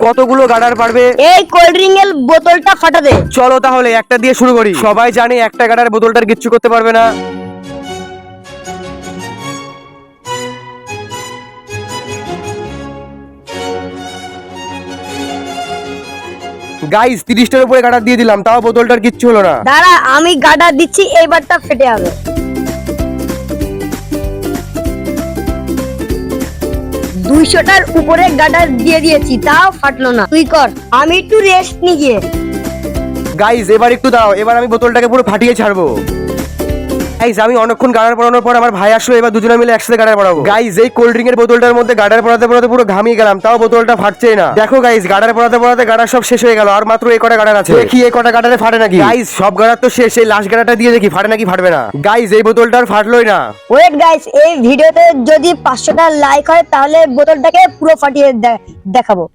কতগুলো গাডার পারবে? এই কোল্ড ড্রিঙ্ক এর বোতলটা ফাটা দে। চলো তাহলে একটা দিয়ে শুরু করি। সবাই জানে একটা গাডার বোতলটার কিচ্ছু করতে পারবে না। গাইস 30টার উপরে গাডার দিয়ে দিলাম, তাও বোতলটার কিচ্ছু হলো না। দাঁড়া, আমি গাডার দিচ্ছি, এইবারটা ফেটে যাবে। 200টার উপরে গাডার দিয়ে দিয়েছি, তাও ফাটলো না। তুই কর, আমি একটু রেস্ট নিয়ে। গাইস এবার একটু দাও, এবার আমি বোতলটাকে পুরো ফাটিয়ে ছাড়বো। গাইস আমি অনেকক্ষণ গাডার পড়ানোর পর আমার ভাই আসলো, এবার দুজনে মিলে একসাথে গাডার পড়াবো। গাইস এই কোল্ড ড্রিঙ্কের বোতলটার মধ্যে গাডার পড়াতে পড়াতে পুরো ঘামিয়ে গেলাম, তাও বোতলটা ফাটছেই না। দেখো গাইস গাডার পড়াতে পড়াতে গাডার সব শেষ হয়ে গেল, আর মাত্র এই কটা গাডার আছে। দেখি এই কটা গাডারে ফাটে নাকি। গাইস সব গাডার তো শেষ, এই লাস্ট গাডারটা দিয়ে দেখি ফাটে নাকি ফাটবে না। গাইস এই বোতলটা আর ফাটলোই না। ওয়েট গাইস, এই ভিডিওতে যদি 500টা লাইক হয় তাহলে বোতলটাকে পুরো ফাটিয়ে দেখাবো।